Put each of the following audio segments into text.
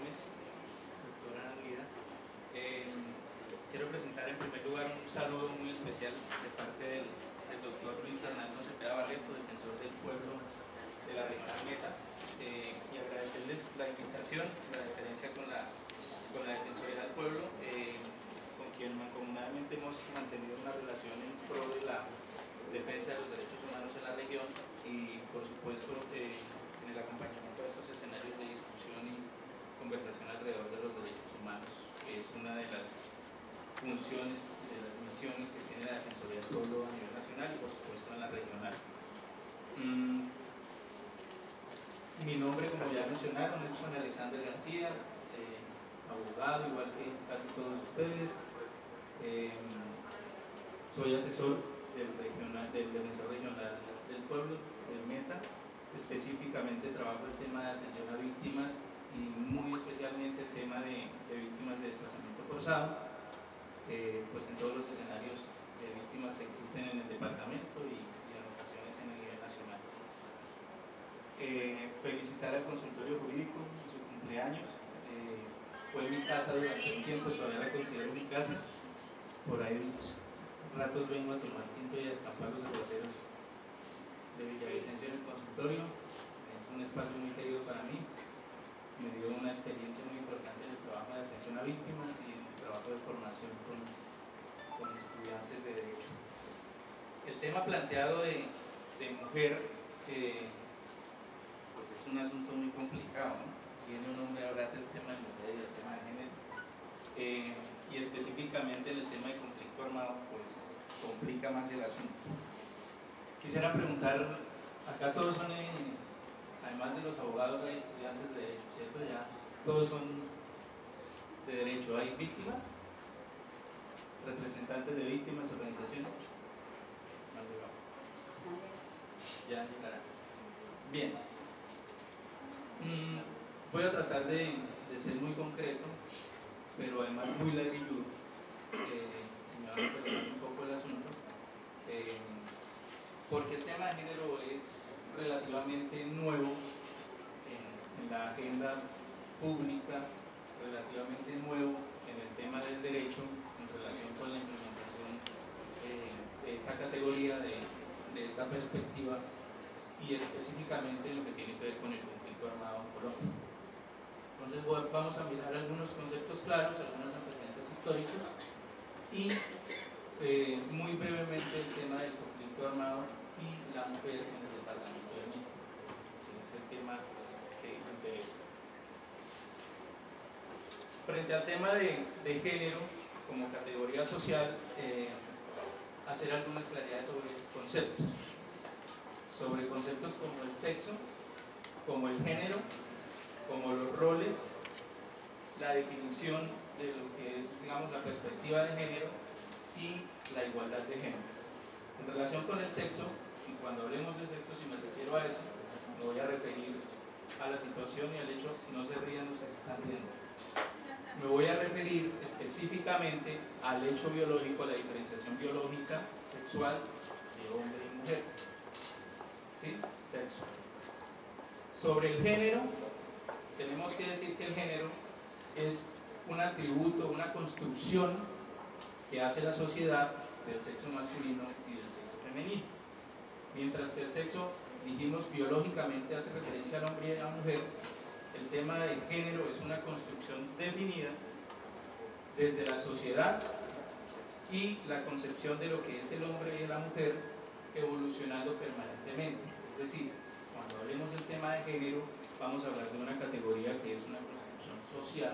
Gómez, doctora Lida. Quiero presentar en primer lugar un saludo muy especial de parte del doctor Luis Fernando Cepeda Barreto, defensor del pueblo de la región Meta, y agradecerles la invitación, la diferencia con la Defensoría del Pueblo, con quien mancomunadamente hemos mantenido una relación en pro de la defensa de los derechos humanos en la región y, por supuesto, en el acompañamiento de estos escenarios de discusión y conversación alrededor de los derechos humanos, que es una de las funciones, de las misiones que tiene la Defensoría del Pueblo a nivel nacional y, por supuesto, en la regional. Mi nombre, como ya mencionaron, es Juan Alexander García, abogado, igual que casi todos ustedes. Soy asesor del Defensor Regional del Pueblo, del META. Específicamente trabajo el tema de atención a víctimas y muy especialmente el tema de víctimas de desplazamiento forzado, pues en todos los escenarios de víctimas que existen en el departamento y en ocasiones en el nivel nacional. Felicitar al consultorio jurídico en su cumpleaños. Fue mi casa durante un tiempo, todavía la considero mi casa. Por ahí ratos vengo a tomar tinto y a escampar los aguaceros de Villavicencio en el consultorio. Es un espacio muy querido para mí. Me dio una experiencia muy importante en el trabajo de atención a víctimas y en el trabajo de formación con estudiantes de Derecho. El tema planteado de mujer pues es un asunto muy complicado, ¿no? Tiene un nombre hablar del tema de mujer y del tema de género, y específicamente en el tema de conflicto armado pues complica más el asunto. Quisiera preguntar, acá todos son, además de los abogados, hay estudiantes de Derecho, ¿cierto? Ya todos son de Derecho. ¿Hay víctimas? ¿Representantes de víctimas, organizaciones? Ya llegará. Bien. Voy a tratar de ser muy concreto, pero además muy ladrilludo. Me va a perder un poco el asunto. Porque el tema de género es relativamente nuevo en la agenda pública, relativamente nuevo en el tema del derecho en relación con la implementación de esta categoría, de esta perspectiva, y específicamente en lo que tiene que ver con el conflicto armado en Colombia. Entonces vamos a mirar algunos conceptos claros, algunos antecedentes históricos y muy brevemente el tema del conflicto armado y la mujer en el departamento de México. Ese es el tema que me interesa. Frente al tema de género como categoría social, hacer algunas claridades sobre conceptos como el sexo, como el género, como los roles, la definición de lo que es, digamos, la perspectiva de género y la igualdad de género. En relación con el sexo, y cuando hablemos de sexo, si me refiero a eso, me voy a referir a la situación y al hecho, no se rían los que se están riendo. Me voy a referir específicamente al hecho biológico, a la diferenciación biológica sexual de hombre y mujer. ¿Sí? Sexo. Sobre el género, tenemos que decir que el género es un atributo, una construcción que hace la sociedad del sexo masculino y del sexo femenino. Mientras que el sexo, dijimos, biológicamente hace referencia al hombre y a la mujer, el tema del género es una construcción definida desde la sociedad y la concepción de lo que es el hombre y la mujer evolucionando permanentemente. Es decir, cuando hablemos del tema de género, vamos a hablar de una categoría que es una construcción social,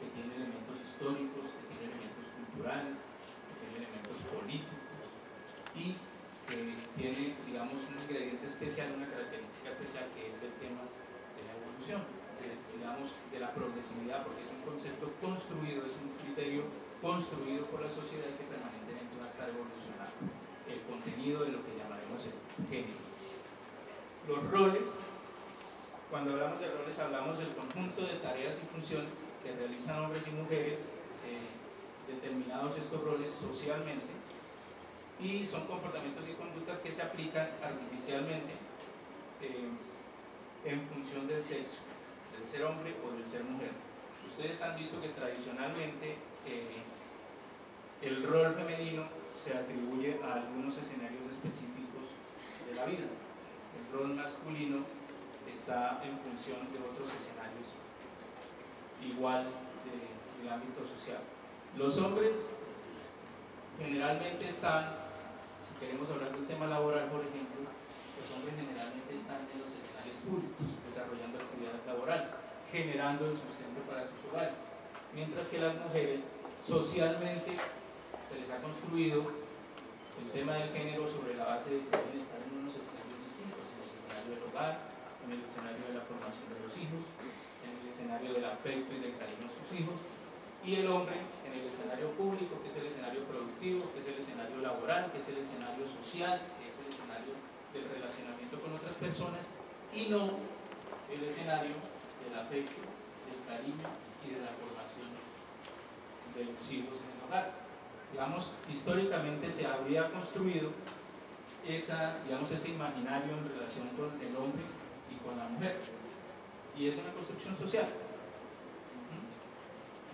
que tiene elementos históricos, que tiene elementos culturales, que tiene elementos políticos y que tiene, digamos, un ingrediente especial, una característica especial, que es el tema de la evolución, digamos, de la progresividad, porque es un concepto construido, es un criterio construido por la sociedad que permanentemente va a estar evolucionando el contenido de lo que llamaremos el género. Los roles, cuando hablamos de roles hablamos del conjunto de tareas y funciones que realizan hombres y mujeres, determinados estos roles socialmente, y son comportamientos y conductas que se aplican artificialmente en función del sexo. del ser hombre o del ser mujer. Ustedes han visto que tradicionalmente el rol femenino se atribuye a algunos escenarios específicos de la vida. El rol masculino está en función de otros escenarios igual del ámbito social. Los hombres generalmente están, si queremos hablar del tema laboral, por ejemplo, los hombres generalmente están en los escenarios públicos, desarrollando actividades laborales, generando el sustento para sus hogares, mientras que las mujeres socialmente se les ha construido el tema del género sobre la base de que deben estar en unos escenarios distintos, en el escenario del hogar, en el escenario de la formación de los hijos, en el escenario del afecto y del cariño a sus hijos, y el hombre en el escenario público, que es el escenario productivo, que es el escenario laboral, que es el escenario social, que es el escenario del relacionamiento con otras personas, y no el escenario del afecto, del cariño y de la formación de los hijos en el hogar. Digamos, históricamente se había construido ese imaginario en relación con el hombre y con la mujer, y es una construcción social.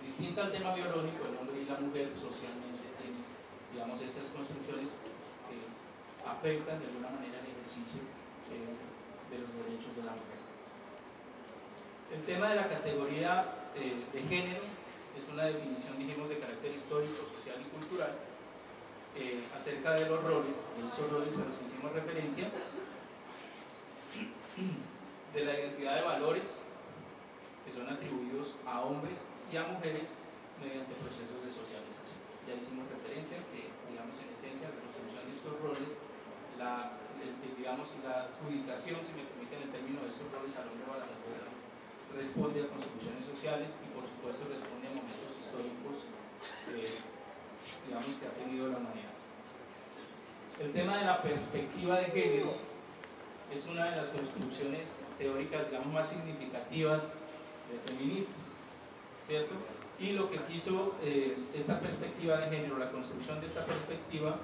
Distinta al tema biológico, el hombre y la mujer socialmente tienen, digamos, esas construcciones que afectan de alguna manera el ejercicio de los derechos de la mujer. El tema de la categoría de género es una definición, dijimos, de carácter histórico, social y cultural acerca de los roles, de esos roles a los que hicimos referencia, de la identidad de valores que son atribuidos a hombres y a mujeres mediante procesos de socialización. Ya hicimos referencia que, digamos, en esencia, la construcción de estos roles, la adjudicación, si me permiten el término, de estos roles al hombre o a la mujer, responde a construcciones sociales y, por supuesto, responde a momentos históricos, digamos, que ha tenido la humanidad. El tema de la perspectiva de género es una de las construcciones teóricas, digamos, más significativas del feminismo, ¿cierto? Y lo que quiso esta perspectiva de género, la construcción de esta perspectiva,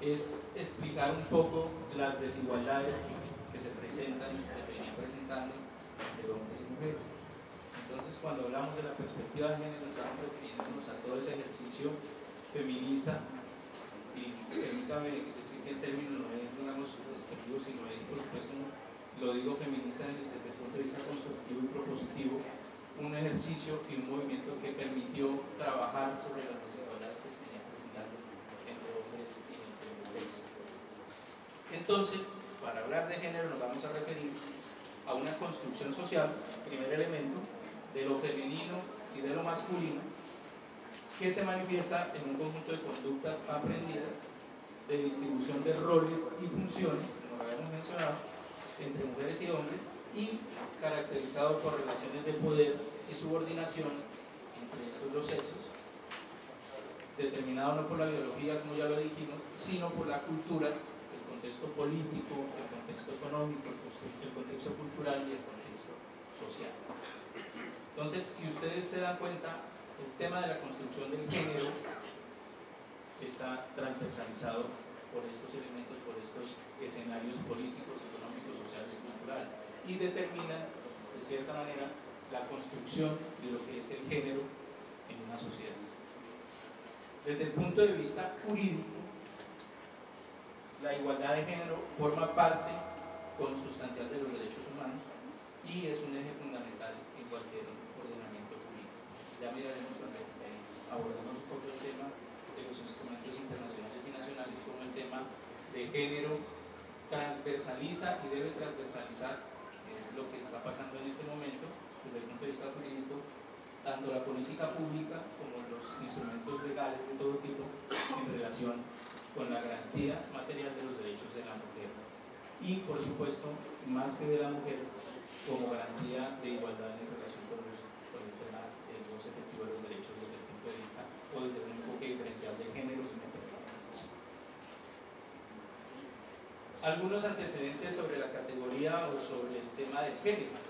es explicar un poco las desigualdades que se presentan y que se venían presentando entre hombres y mujeres. Entonces, cuando hablamos de la perspectiva de género, estamos refiriéndonos a todo ese ejercicio feminista, y permítame decir que el término no es, digamos, despectivo, sino es, por supuesto, lo digo feminista desde el punto de vista constructivo y propositivo, un ejercicio y un movimiento que permitió trabajar sobre las desigualdades que se venían presentando entre hombres y entre mujeres. Entonces, para hablar de género nos vamos a referir a una construcción social, primer elemento, de lo femenino y de lo masculino, que se manifiesta en un conjunto de conductas aprendidas, de distribución de roles y funciones, como lo habíamos mencionado, entre mujeres y hombres, y caracterizado por relaciones de poder y subordinación entre estos dos sexos, determinado no por la biología, como ya lo dijimos, sino por la cultura, el contexto político, el contexto económico, el contexto cultural y el contexto social. Entonces, si ustedes se dan cuenta, el tema de la construcción del género está transversalizado por estos elementos, por estos escenarios políticos, económicos, sociales y culturales, y determinan, de cierta manera, la construcción de lo que es el género en una sociedad. Desde el punto de vista jurídico, la igualdad de género forma parte consustancial de los derechos humanos y es un eje fundamental en cualquier ordenamiento jurídico. Ya miraremos cuando abordemos un poco el tema de los instrumentos internacionales y nacionales, como el tema de género transversaliza y debe transversalizar, que es lo que está pasando en este momento desde el punto de vista jurídico, tanto la política pública como los instrumentos legales de todo tipo en relación con la garantía material de los derechos de la mujer y, por supuesto, más que de la mujer, como garantía de igualdad en relación con el tema de los efectivos de los derechos desde el punto de vista o desde un enfoque diferencial de género, si me permiten la expresión. Algunos antecedentes sobre la categoría o sobre el tema del género.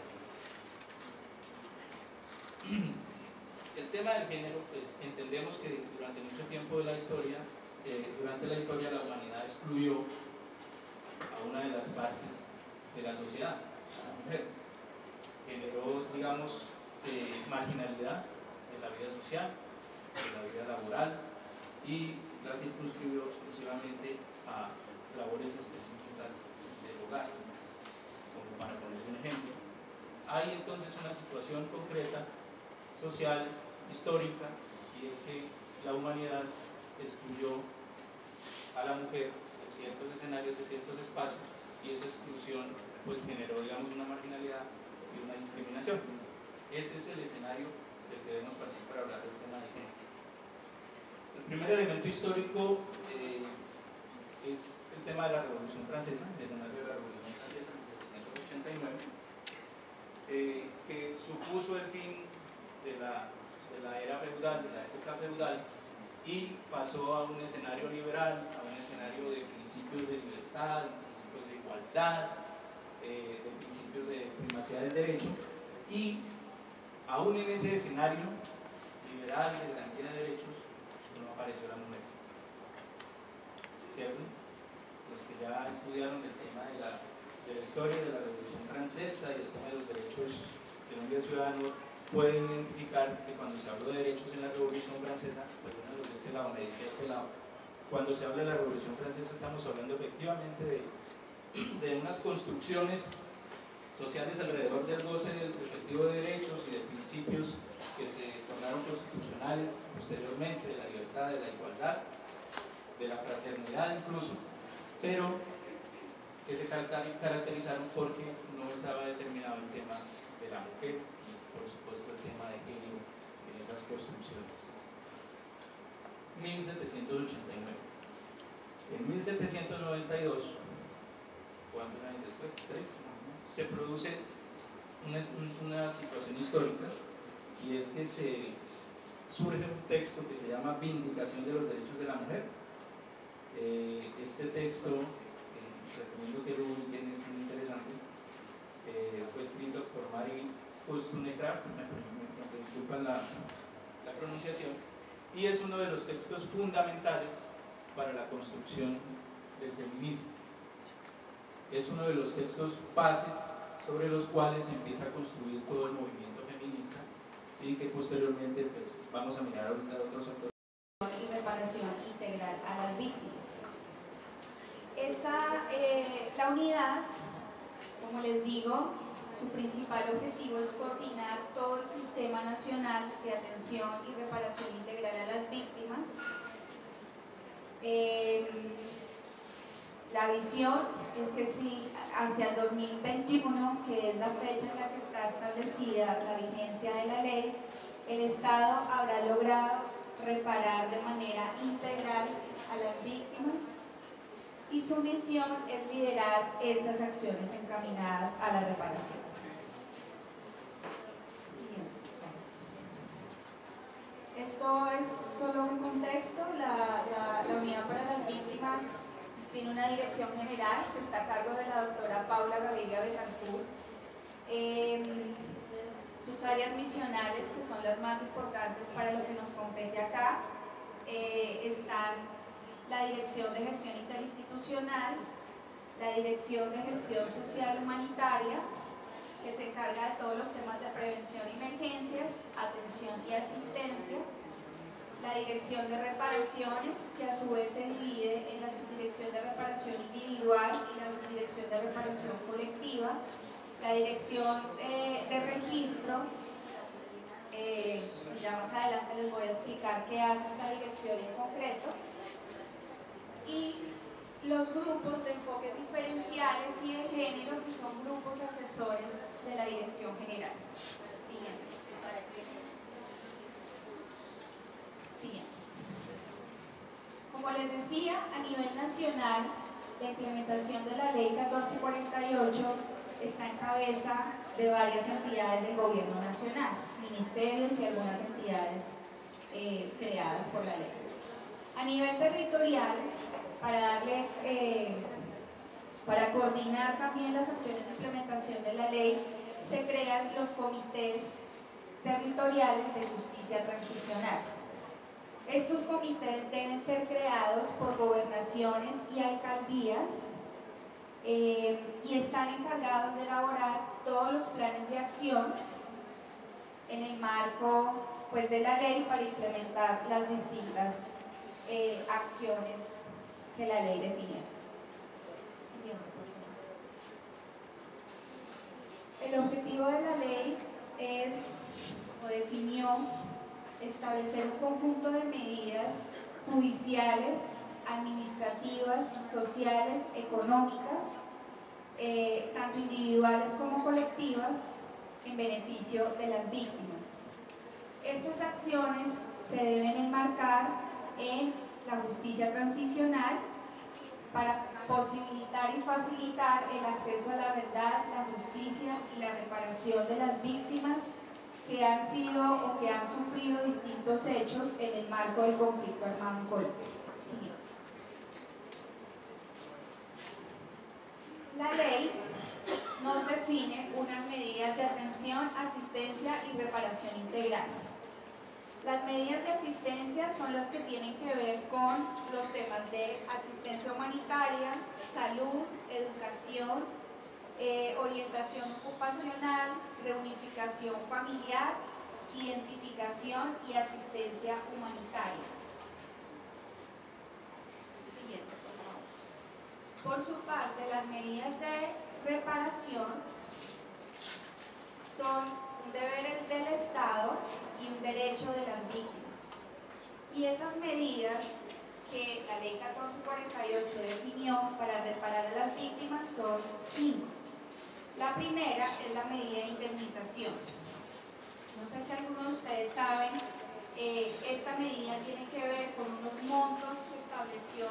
El tema del género, pues entendemos que durante mucho tiempo de la historia, la humanidad excluyó a una de las partes de la sociedad, a la mujer. Generó digamos, marginalidad en la vida social, en la vida laboral, y la circunscribió exclusivamente a labores específicas del hogar, como para poner un ejemplo. Hay entonces una situación concreta, social, histórica, y es que la humanidad excluyó a la mujer de ciertos escenarios, de ciertos espacios, y esa exclusión pues generó, digamos, una marginalidad y una discriminación. Ese es el escenario del que debemos partir para hablar del tema de género. El primer elemento histórico es el tema de la Revolución Francesa, el escenario de la Revolución Francesa en 1789, que supuso el fin de la era feudal, de la época feudal, y pasó a un escenario liberal, a un escenario de principios de libertad, de principios de igualdad, de principios de primacía del derecho, y aún en ese escenario liberal de garantía de derechos no apareció la mujer. ¿Cierto? Los que ya estudiaron el tema de la historia de la Revolución Francesa y el tema de los derechos de un ciudadano pueden identificar que cuando se habló de derechos en la Revolución Francesa, pues uno de este lado me dice de este lado, cuando se habla de la Revolución Francesa estamos hablando efectivamente de unas construcciones sociales alrededor del goce del efectivo de derechos y de principios que se tornaron constitucionales posteriormente, de la libertad, de la igualdad, de la fraternidad incluso, pero que se caracterizaron porque no estaba determinado el tema de la mujer y por supuesto el tema de género en esas construcciones. 1789. En 1792, ¿cuántos años después? 3, se produce una situación histórica, y es que surge un texto que se llama Vindicación de los Derechos de la Mujer. Este texto, recomiendo que lo ubiquen, es muy interesante, fue escrito por Marie Wollstonecraft, me disculpan la pronunciación, y es uno de los textos fundamentales para la construcción del feminismo. Es uno de los textos bases sobre los cuales se empieza a construir todo el movimiento feminista, y que posteriormente pues, vamos a mirar ahorita otros autores. Y reparación integral a las víctimas. La unidad, como les digo, su principal objetivo es coordinar todo el sistema nacional de atención y reparación integral a las víctimas. La visión es que si hacia el 2021, que es la fecha en la que está establecida la vigencia de la ley, el Estado habrá logrado reparar de manera integral a las víctimas, y su misión es liderar estas acciones encaminadas a la reparación. Esto es solo un contexto. La Unidad para las Víctimas tiene una dirección general que está a cargo de la doctora Paula Gaviria Betancourt. Sus áreas misionales, que son las más importantes para lo que nos compete acá, están la Dirección de Gestión Interinstitucional, la Dirección de Gestión Social Humanitaria, que se encarga de todos los temas de prevención y emergencias, atención y asistencia, la Dirección de Reparaciones, que a su vez se divide en la Subdirección de Reparación Individual y la Subdirección de Reparación Colectiva, la Dirección de Registro, ya más adelante les voy a explicar qué hace esta dirección en concreto, y los grupos de enfoques diferenciales y de género, que son grupos asesores de la Dirección General. Siguiente. Como les decía, a nivel nacional, la implementación de la Ley 1448 está en cabeza de varias entidades del Gobierno Nacional, ministerios y algunas entidades creadas por la ley. A nivel territorial, para coordinar también las acciones de implementación de la ley, se crean los comités territoriales de justicia transicional. Estos comités deben ser creados por gobernaciones y alcaldías y están encargados de elaborar todos los planes de acción en el marco pues, de la ley para implementar las distintas acciones que la ley define. El objetivo de la ley es, o definió, establecer un conjunto de medidas judiciales, administrativas, sociales, económicas, tanto individuales como colectivas, en beneficio de las víctimas. Estas acciones se deben enmarcar en la justicia transicional para posibilitar y facilitar el acceso a la verdad, la justicia y la reparación de las víctimas que han sido o que han sufrido distintos hechos en el marco del conflicto armado en Colombia. La ley nos define unas medidas de atención, asistencia y reparación integral. Las medidas de asistencia son las que tienen que ver con los temas de asistencia humanitaria, salud, educación, orientación ocupacional, reunificación familiar, identificación y asistencia humanitaria. Siguiente, por favor. Por su parte, las medidas de reparación son un deber del Estado y un derecho de las víctimas. Y esas medidas que la ley 1448 definió para reparar a las víctimas son 5. La primera es la medida de indemnización. No sé si algunos de ustedes saben, esta medida tiene que ver con unos montos que estableció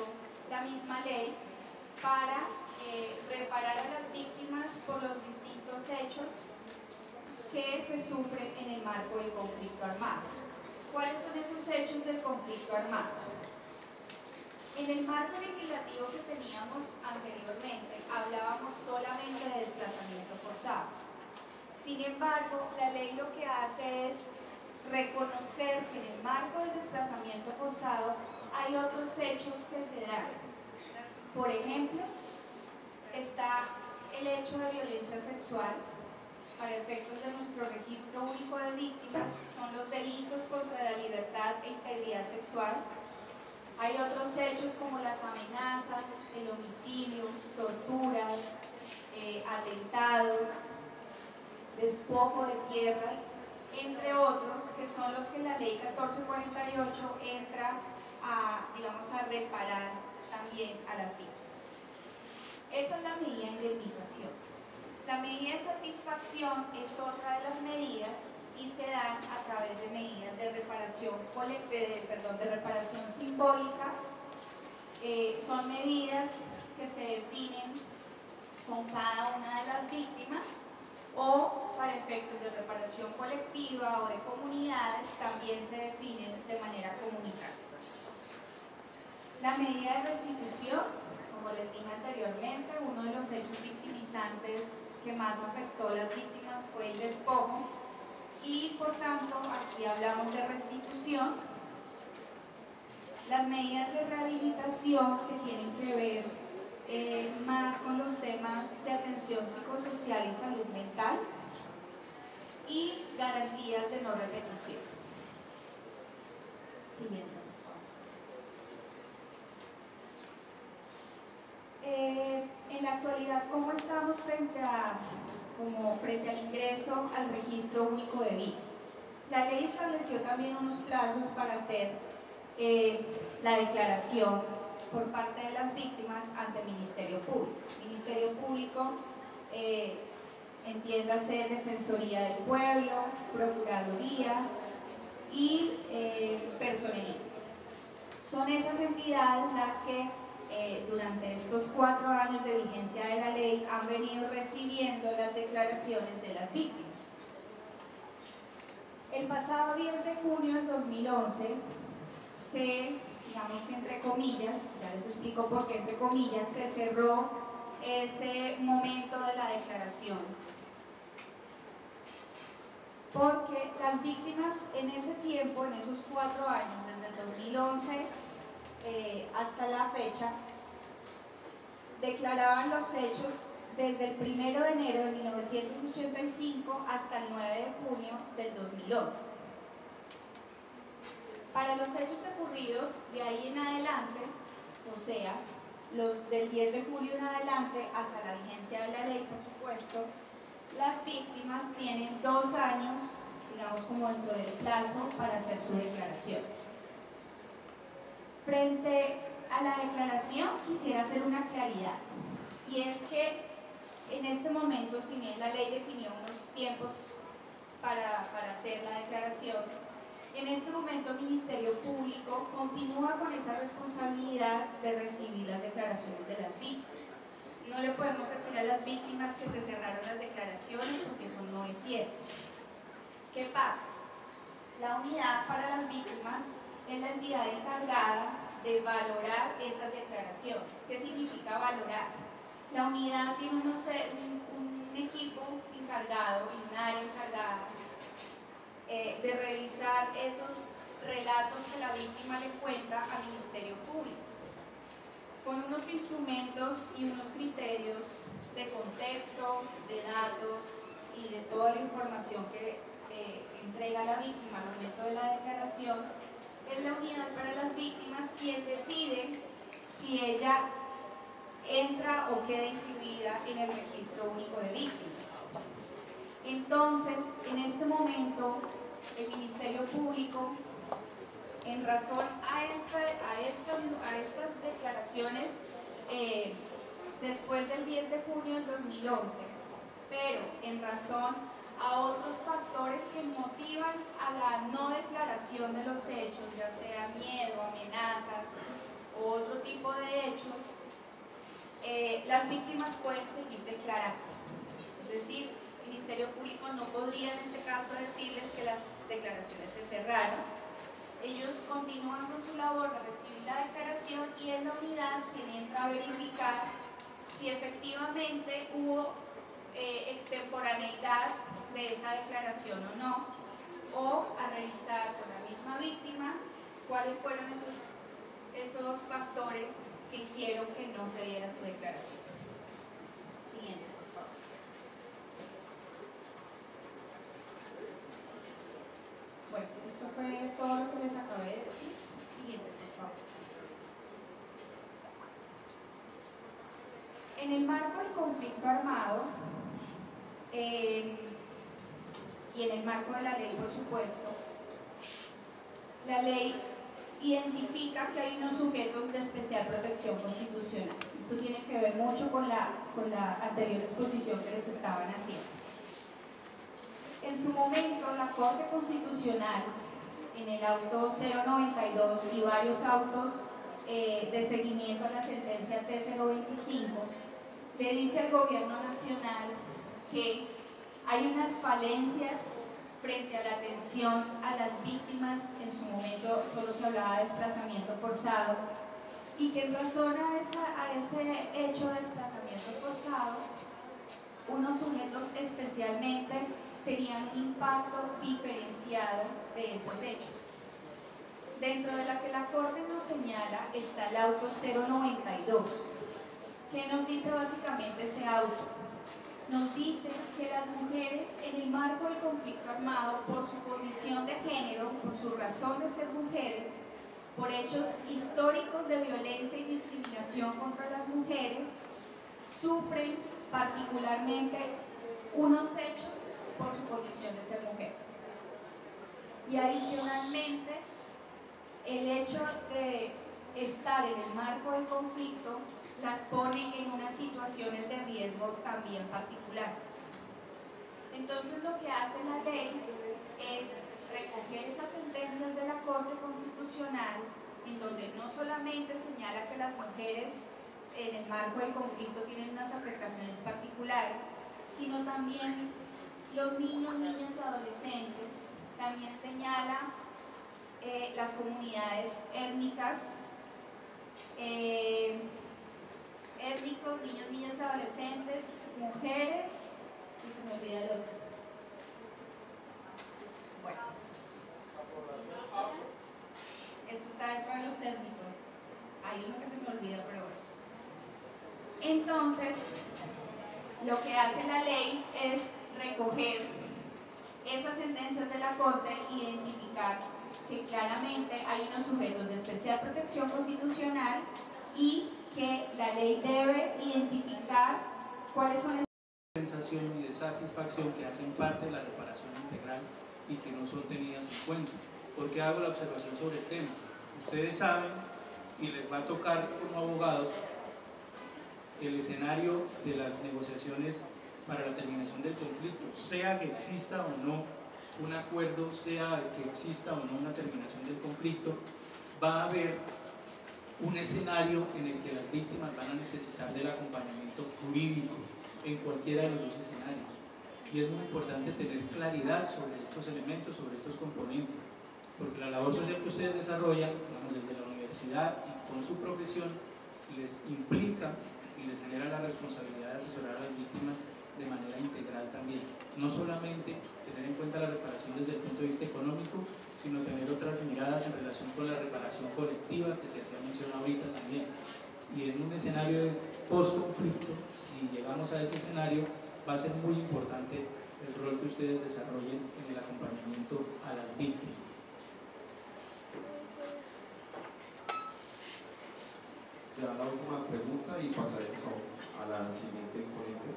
la misma ley para reparar a las víctimas por los distintos hechos que se sufren en el marco del conflicto armado. ¿Cuáles son esos hechos del conflicto armado? En el marco legislativo que teníamos anteriormente, hablábamos solamente de desplazamiento forzado. Sin embargo, la ley lo que hace es reconocer que en el marco del desplazamiento forzado hay otros hechos que se dan. Por ejemplo, está el hecho de violencia sexual. Para efectos de nuestro registro único de víctimas, son los delitos contra la libertad e integridad sexual. Hay otros hechos como las amenazas, el homicidio, torturas, atentados, despojo de tierras, entre otros, que son los que la ley 1448 entra a, digamos, a reparar también a las víctimas. Esa es la medida de indemnización. La medida de satisfacción es otra de las medidas y se dan a través de medidas de reparación, de reparación simbólica. Son medidas que se definen con cada una de las víctimas o para efectos de reparación colectiva o de comunidades también se definen de manera comunitaria. La medida de restitución, como les dije anteriormente, uno de los hechos victimizantes que más afectó a las víctimas fue el despojo y por tanto aquí hablamos de restitución. Las medidas de rehabilitación que tienen que ver más con los temas de atención psicosocial y salud mental y garantías de no repetición. Siguiente. En la actualidad, ¿cómo estamos frente al ingreso al registro único de víctimas? La ley estableció también unos plazos para hacer la declaración por parte de las víctimas ante el Ministerio Público. Ministerio Público, entiéndase Defensoría del Pueblo, Procuraduría y Personería. Son esas entidades las que durante estos 4 años de vigencia de la ley han venido recibiendo las declaraciones de las víctimas. El pasado 10 de junio del 2011 digamos que entre comillas, ya les explico por qué entre comillas, se cerró ese momento de la declaración. Porque las víctimas en ese tiempo, en esos 4 años, desde el 2011 hasta la fecha, declaraban los hechos desde el 1 de enero de 1985 hasta el 9 de junio del 2011. Para los hechos ocurridos de ahí en adelante, o sea, los del 10 de julio en adelante hasta la vigencia de la ley, por supuesto, las víctimas tienen 2 años, digamos como dentro del plazo, para hacer su declaración. Frente a la declaración quisiera hacer una claridad, y es que en este momento, si bien la ley definió unos tiempos para hacer la declaración, en este momento el Ministerio Público continúa con esa responsabilidad de recibir las declaraciones de las víctimas. No le podemos decir a las víctimas que se cerraron las declaraciones porque eso no es cierto. ¿Qué pasa? La unidad para las víctimas es la entidad encargada de valorar esas declaraciones. ¿Qué significa valorar? La unidad tiene un equipo encargado y un área encargada de revisar esos relatos que la víctima le cuenta al Ministerio Público, con unos instrumentos y unos criterios de contexto, de datos y de toda la información que entrega la víctima al momento de la declaración. Es la unidad para las víctimas quien decide si ella entra o queda incluida en el registro único de víctimas. Entonces, en este momento, el Ministerio Público, en razón a estas declaraciones después del 10 de junio del 2011, pero en razón a otros factores que motivan a la no declaración de los hechos, ya sea miedo, amenazas o otro tipo de hechos, las víctimas pueden seguir declarando. Es decir, el Ministerio Público no podría en este caso decirles que las declaraciones se cerraron. Ellos continúan con su labor de recibir la declaración y es la unidad quien entra a verificar si efectivamente hubo extemporaneidad de esa declaración o no, o a revisar con la misma víctima cuáles fueron esos factores que hicieron que no se diera su declaración. Siguiente, por favor. Bueno, esto fue todo lo que les acabé de decir. Siguiente, por favor. En el marco del conflicto armado y en el marco de la ley, por supuesto, la ley identifica que hay unos sujetos de especial protección constitucional. Esto tiene que ver mucho con la anterior exposición que les estaban haciendo. En su momento, la Corte Constitucional, en el auto 092 y varios autos de seguimiento a la sentencia T025, le dice al Gobierno Nacional que hay unas falencias frente a la atención a las víctimas. En su momento solo se hablaba de desplazamiento forzado, y que en razón a ese hecho de desplazamiento forzado, unos sujetos especialmente tenían un impacto diferenciado de esos hechos. Dentro de la que la Corte nos señala está el auto 092. ¿Qué nos dice básicamente ese auto? Nos dice que las mujeres, en el marco del conflicto armado, por su condición de género, por su razón de ser mujeres, por hechos históricos de violencia y discriminación contra las mujeres, sufren particularmente unos hechos por su condición de ser mujer. Y adicionalmente, el hecho de estar en el marco del conflicto las pone en unas situaciones de riesgo también particulares. Entonces, lo que hace la ley es recoger esas sentencias de la Corte Constitucional, en donde no solamente señala que las mujeres en el marco del conflicto tienen unas afectaciones particulares, sino también los niños, niñas y adolescentes. También señala las comunidades étnicas, étnicos, niños, niñas y adolescentes, mujeres, y se me olvida el otro. Bueno, eso está dentro de los étnicos. Hay uno que se me olvida, pero bueno. Entonces, esas sentencias de la Corte, identificar que claramente hay unos sujetos de especial protección constitucional y que la ley debe identificar cuáles son esas sensación y de satisfacción que hacen parte de la reparación integral y que no son tenidas en cuenta. ¿Por qué hago la observación sobre el tema? Ustedes saben y les va a tocar como abogados el escenario de las negociaciones para la terminación del conflicto, sea que exista o no un acuerdo, sea que exista o no una terminación del conflicto, va a haber un escenario en el que las víctimas van a necesitar del acompañamiento jurídico en cualquiera de los dos escenarios. Y es muy importante tener claridad sobre estos elementos, sobre estos componentes, porque la labor social que ustedes desarrollan, desde la universidad y con su profesión, les implica y les genera la responsabilidad de asesorar a las víctimas de manera integral también. No solamente tener en cuenta la reparación desde el punto de vista económico, sino tener otras miradas en relación con la reparación colectiva que se hacía mención ahorita también. Y en un escenario de post-conflicto, si llegamos a ese escenario, va a ser muy importante el rol que ustedes desarrollen en el acompañamiento a las víctimas. Ya la última pregunta y pasaremos a la siguiente ponente.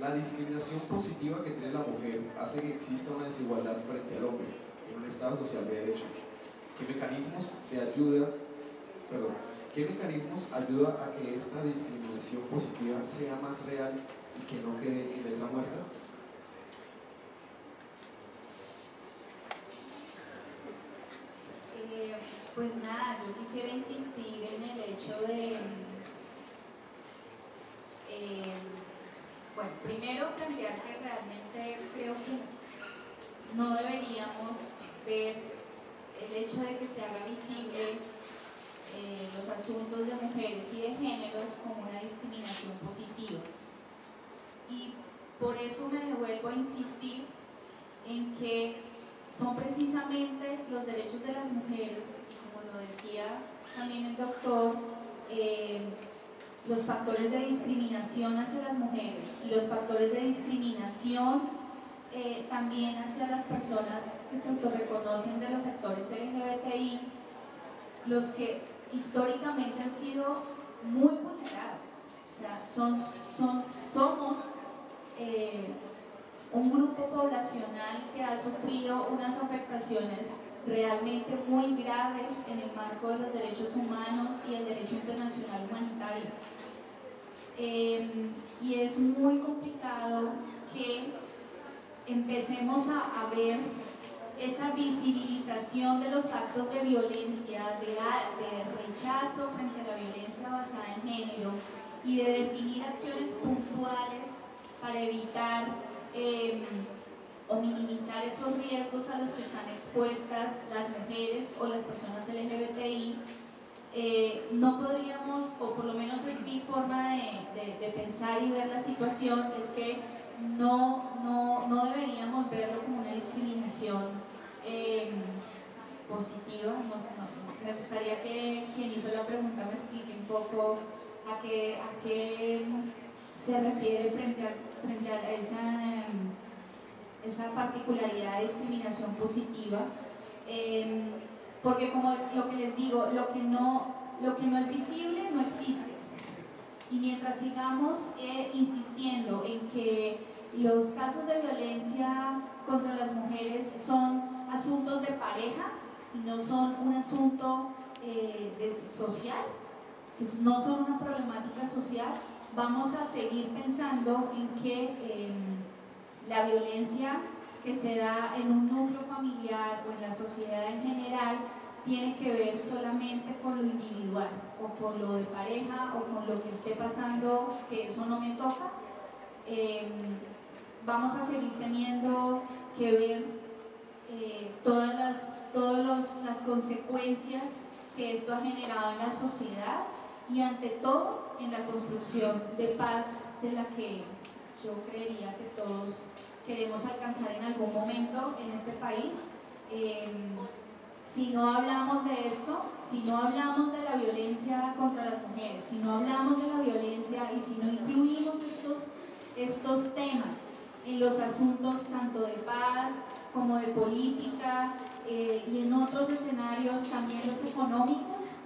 La discriminación positiva que tiene la mujer hace que exista una desigualdad frente al hombre en un Estado social de derecho. ¿Qué mecanismos ayuda a que esta discriminación positiva sea más real y que no quede en letra muerta? Pues nada, yo quisiera insistir en el hecho de, bueno, primero plantear que realmente creo que no deberíamos ver el hecho de que se haga visible los asuntos de mujeres y de géneros como una discriminación positiva. Y por eso me vuelvo a insistir en que son precisamente los derechos de las mujeres, como lo decía también el doctor, los factores de discriminación hacia las mujeres y los factores de discriminación también hacia las personas que se autorreconocen de los sectores LGBTI, los que históricamente han sido muy vulnerados. O sea, somos un grupo poblacional que ha sufrido unas afectaciones realmente muy graves en el marco de los derechos humanos y el derecho internacional humanitario. Y es muy complicado que empecemos a ver esa visibilización de los actos de violencia, de rechazo frente a la violencia basada en género y de definir acciones puntuales para evitar o minimizar esos riesgos a los que están expuestas las mujeres o las personas LGBTI. No podríamos, o por lo menos es mi forma de pensar y ver la situación, es que no deberíamos verlo como una discriminación positiva. Me gustaría que quien hizo la pregunta me explique un poco a qué se refiere frente a esa particularidad de discriminación positiva, porque como lo que les digo, lo que no es visible no existe, y mientras sigamos insistiendo en que los casos de violencia contra las mujeres son asuntos de pareja y no son un asunto social, no son una problemática social, vamos a seguir pensando en que la violencia que se da en un núcleo familiar o en la sociedad en general tiene que ver solamente con lo individual o con lo de pareja o con lo que esté pasando, que eso no me toca. Vamos a seguir teniendo que ver todas las consecuencias que esto ha generado en la sociedad y ante todo en la construcción de paz de la que yo creería que todos queremos alcanzar en algún momento en este país. Si no hablamos de esto, si no hablamos de la violencia contra las mujeres, si no hablamos de la violencia y si no incluimos estos temas en los asuntos tanto de paz, como de política y en otros escenarios también los económicos,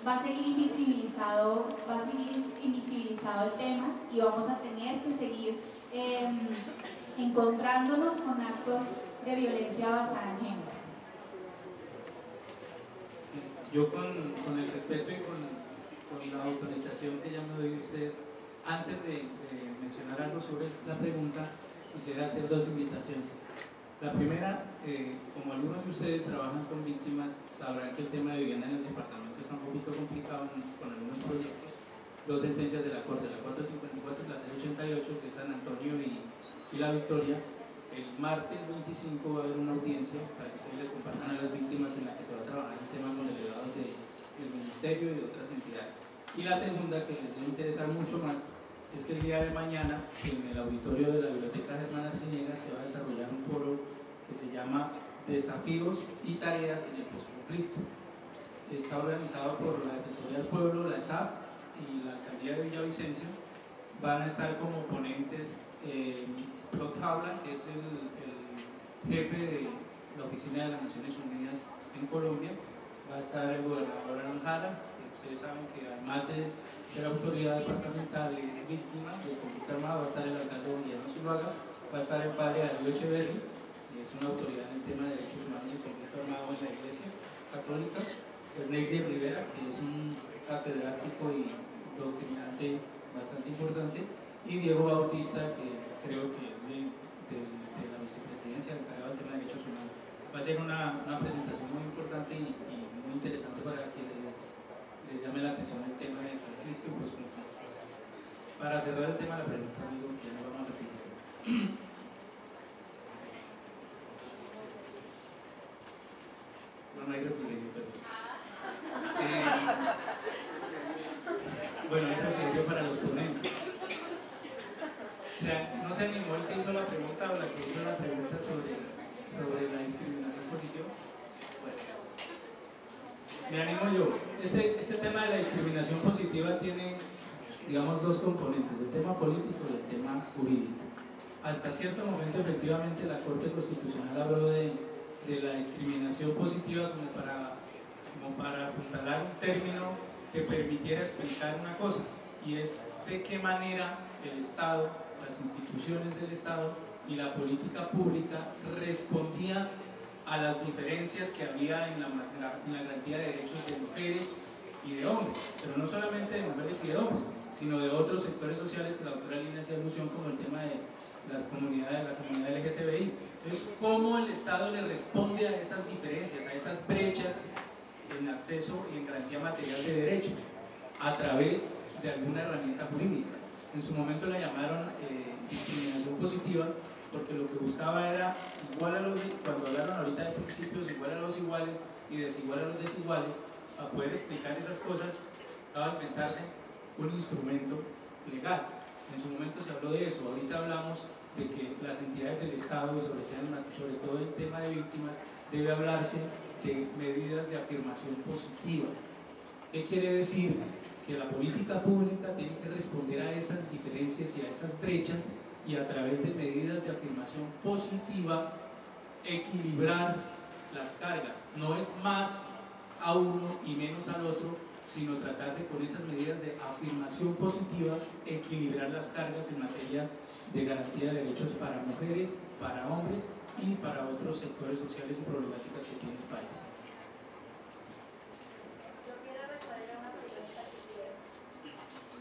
va a seguir invisibilizado el tema y vamos a tener que seguir encontrándonos con actos de violencia basada en género. Yo con el respeto y con la autorización que ya me doy a ustedes, antes de mencionar algo sobre la pregunta, quisiera hacer dos invitaciones. La primera, como algunos de ustedes trabajan con víctimas, sabrán que el tema de vivienda en el departamento está un poquito complicado con algunos proyectos. Dos sentencias de la Corte, la 454 y la 088, que es San Antonio y La Victoria. El martes 25 va a haber una audiencia para que ustedes les compartan a las víctimas en la que se va a trabajar el tema con delegados del Ministerio y de otras entidades. Y la segunda, que les debe interesar mucho más, es que el día de mañana en el auditorio de la Biblioteca Germán Arciniegas se va a desarrollar un foro que se llama Desafíos y Tareas en el Postconflicto. Está organizado por la Defensoría del Pueblo, la ESAP y la Alcaldía de Villavicencio. Van a estar como ponentes Claude Habla, que es el jefe de la Oficina de las Naciones Unidas en Colombia. Va a estar el gobernador Aaron Jara, que ustedes saben que además de la autoridad departamental es víctima del conflicto armado. Va a estar el alcalde Guillermo Zuluaga, va a estar el padre Darío Echeverri, que es una autoridad en el tema de derechos humanos y conflicto armado en la Iglesia Católica. Es Neider Rivera, que es un catedrático y doctrinante bastante importante, y Diego Bautista, que creo que es de la vicepresidencia encargado del tema de derechos humanos. Va a ser una presentación muy importante y muy interesante para que les llame la atención el tema del conflicto y posconflicto. Para cerrar el tema de la pregunta, amigo, que no vamos a repetir. Bueno, hay refrigerio, pero... bueno, hay refrigerio para los ponentes. No se animó el que hizo la pregunta o la que hizo la pregunta sobre la discriminación positiva. Bueno, me animo yo. Este tema de la discriminación positiva tiene, digamos, dos componentes, el tema político y el tema jurídico. Hasta cierto momento, efectivamente, la Corte Constitucional habló de la discriminación positiva como para apuntalar un término que permitiera explicar una cosa, y es de qué manera el Estado, las instituciones del Estado y la política pública respondían a las diferencias que había en la garantía de derechos de mujeres y de hombres, pero no solamente de mujeres y de hombres, sino de otros sectores sociales que la doctora Lina hacía alusión, como el tema de la comunidad LGTBI. Entonces, ¿cómo el Estado le responde a esas diferencias, a esas brechas en acceso y en garantía material de derechos? A través de alguna herramienta jurídica. En su momento la llamaron discriminación positiva, porque lo que buscaba era igual a los, cuando hablaron ahorita de principios, igual a los iguales y desigual a los desiguales. Para poder explicar esas cosas, acaba de inventarse un instrumento legal. En su momento se habló de eso. Ahorita hablamos de que las entidades del Estado, sobre todo el tema de víctimas, debe hablarse de medidas de afirmación positiva. ¿Qué quiere decir? Que la política pública tiene que responder a esas diferencias y a esas brechas, y a través de medidas de afirmación positiva equilibrar las cargas. No es más a uno y menos al otro, sino tratar de, con esas medidas de afirmación positiva, equilibrar las cargas en materia de garantía de derechos para mujeres, para hombres y para otros sectores sociales y problemáticas que tiene el país.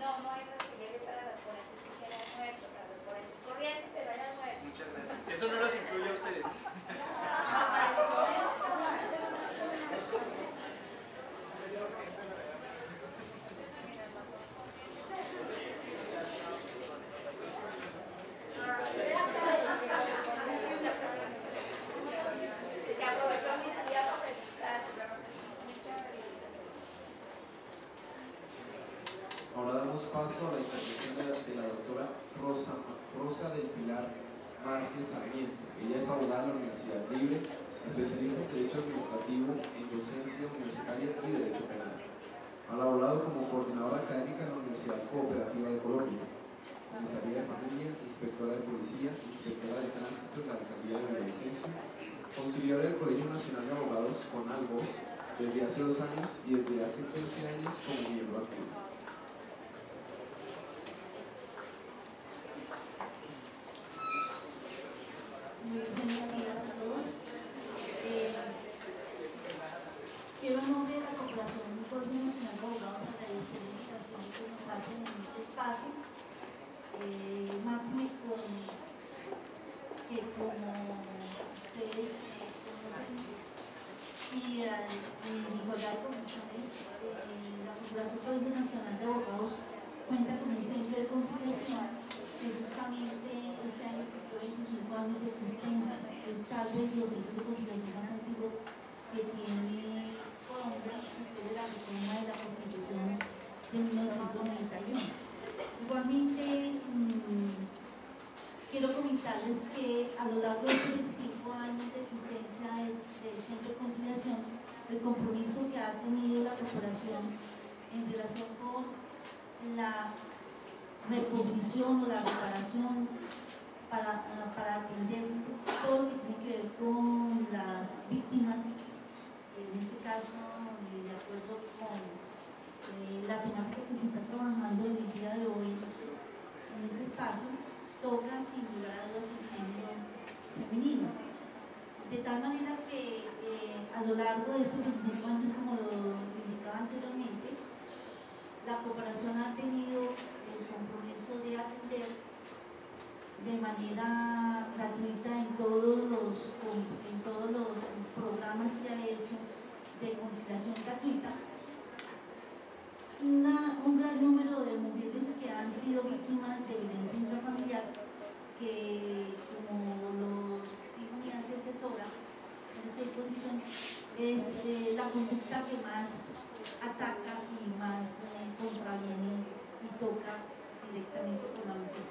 No hay refrigerio para los ponentes que quieran almuerzo, para los ponentes corrientes, pero hay almuerzo. Muchas gracias. Eso no los incluye a ustedes. Ahora damos paso a la intervención de la doctora Rosa del Pilar Márquez Sarmiento. Ella es abogada de la Universidad Libre, especialista en Derecho Administrativo, en Docencia Universitaria y Derecho Penal. Ha laborado como coordinadora académica en la Universidad Cooperativa de Colombia, comisaría de familia, inspectora de policía, inspectora de tránsito en la alcaldía de Villavicencio. afiliar al Colegio Nacional de Abogados con algo desde hace 2 años y desde hace 15 años como miembro activo. Muy buenos días a todos. Quiero en nombre de la Corporación Colegio Nacional de Abogados agradecer la invitación que nos hacen en este espacio. Máxime que como ustedes conocen y en igualdad de condiciones, la Corporación Colegio Nacional de Abogados cuenta con un centro de conciliación que justamente este año cumplió 25 años de existencia. Es tal vez los centros de conciliación más antiguos que tiene Colombia después de la reforma de la Constitución de 1991. Igualmente, quiero comentarles que a lo largo de estos 25 años de existencia del Centro de Conciliación, el compromiso que ha tenido la corporación en relación con la reposición o la reparación para atender todo lo que tiene que ver con las víctimas, en este caso, de acuerdo con la temática que se está trabajando en el día de hoy en este espacio, toca sin lugar a dudas el género femenino. De tal manera que a lo largo de estos 25 años, como lo indicaba anteriormente, la corporación ha tenido el compromiso de atender de manera gratuita en todos los programas que ha hecho de conciliación gratuita un gran número de mujeres que han sido víctimas de violencia intrafamiliar, que como lo dijo mi antecesora en esta exposición, es la conducta que más ataca y más contraviene y toca directamente con la mujer.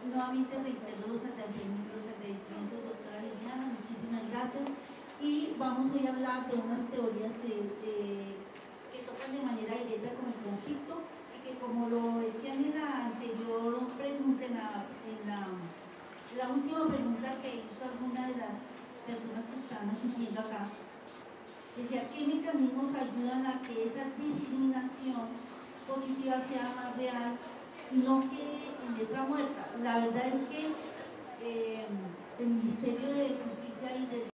Nuevamente reitero los agradecimientos, doctora Liliana, muchísimas gracias. Y vamos hoy a hablar de unas teorías que tocan de manera directa con el conflicto y que, como lo decían en la anterior pregunta, en la última pregunta que hizo alguna de las personas que están asistiendo acá, decía qué mecanismos ayudan a que esa discriminación positiva sea más real y no quede en letra muerta. La verdad es que el Ministerio de Justicia y de